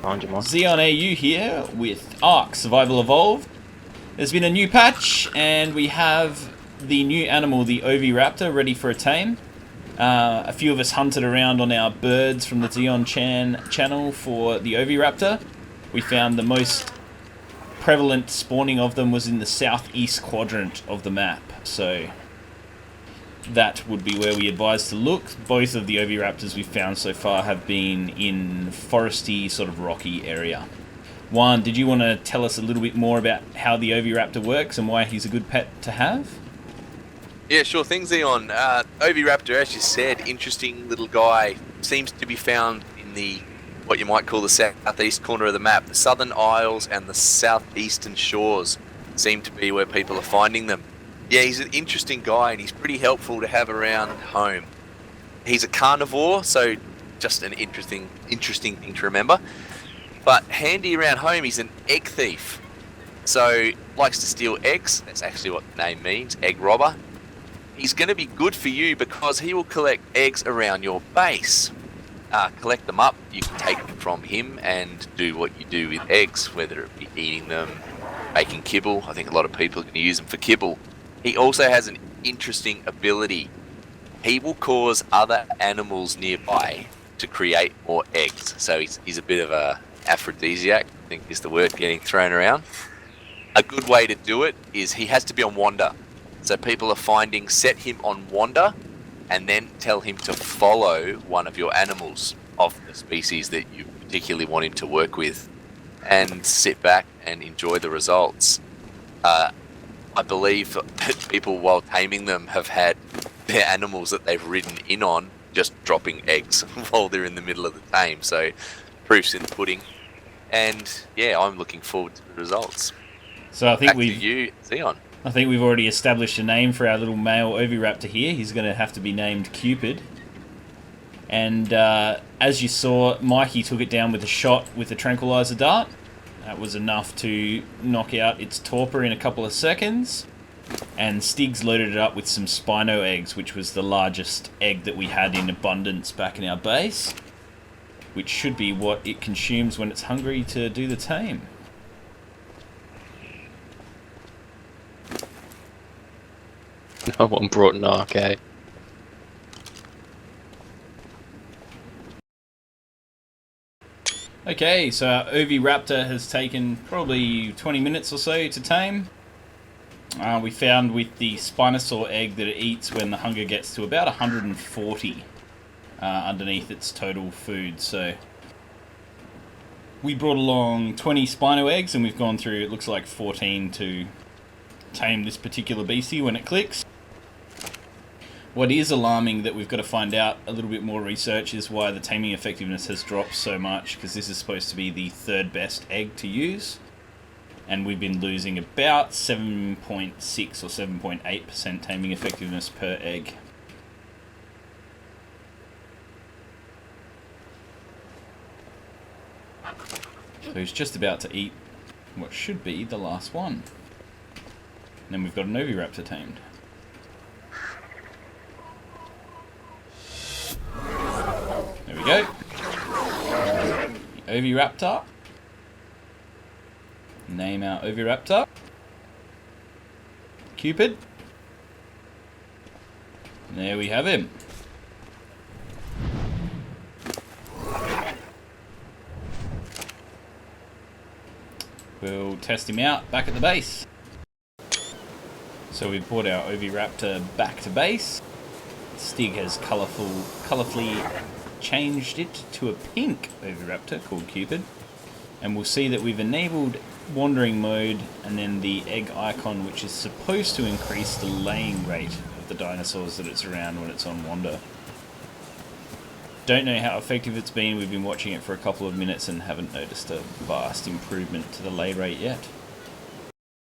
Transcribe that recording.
Behind you, Mike. Xeonau here with Ark Survival Evolved. There's been a new patch, and we have the new animal, the Oviraptor, ready for a tame. A few of us hunted around on our birds from the Xeonchan channel for the Oviraptor. We found the most prevalent spawning of them was in the southeast quadrant of the map, so that would be where we advise to look. Both of the Oviraptors we've found so far have been in foresty, sort of rocky area. Juan, did you want to tell us a little bit more about how the Oviraptor works and why he's a good pet to have? Yeah, sure thing, Xeon. Oviraptor, as you said, interesting little guy. Seems to be found in the, what you might call the southeast corner of the map. The southern isles and the southeastern shores seem to be where people are finding them. Yeah, he's an interesting guy, and he's pretty helpful to have around home. He's a carnivore, so just an interesting thing to remember. But handy around home, he's an egg thief. So, likes to steal eggs. That's actually what the name means, egg robber. He's going to be good for you because he will collect eggs around your base. Collect them up, you can take them from him and do what you do with eggs, whether it be eating them, making kibble. I think a lot of people are going to use them for kibble. He also has an interesting ability. He will cause other animals nearby to create more eggs. So he's a bit of a aphrodisiac, I think is the word getting thrown around. A good way to do it is he has to be on wander. So people are finding, set him on wander, and then tell him to follow one of your animals of the species that you particularly want him to work with, and sit back and enjoy the results. I believe that people, while taming them, have had their animals that they've ridden in on just dropping eggs while they're in the middle of the tame. So, proof's in the pudding. And yeah, I'm looking forward to the results. So I think Back to you, Xeon. I think we've already established a name for our little male Oviraptor here. He's going to have to be named Cupid. And as you saw, Mikey took it down with a shot with a tranquiliser dart. That was enough to knock out its torpor in a couple of seconds. And Stiggs loaded it up with some Spino eggs, which was the largest egg that we had in abundance back in our base, which should be what it consumes when it's hungry to do the tame. No one brought an arc out. Okay, so our Oviraptor has taken probably 20 minutes or so to tame. We found with the Spinosaur egg that it eats when the hunger gets to about 140 underneath its total food. So we brought along 20 Spino eggs, and we've gone through, it looks like 14 to tame this particular beastie when it clicks. What is alarming that we've got to find out a little bit more research is why the taming effectiveness has dropped so much, because this is supposed to be the third best egg to use, and we've been losing about 7.6 or 7.8% taming effectiveness per egg. So he's just about to eat what should be the last one. And then we've got an Oviraptor tamed. There we go. The Oviraptor. Name our Oviraptor. Cupid. And there we have him. We'll test him out back at the base. So we've brought our Oviraptor back to base. Stig has colourfully changed it to a pink Oviraptor called Cupid. And we'll see that we've enabled wandering mode and then the egg icon, which is supposed to increase the laying rate of the dinosaurs that it's around when it's on wander. Don't know how effective it's been. We've been watching it for a couple of minutes and haven't noticed a vast improvement to the lay rate yet.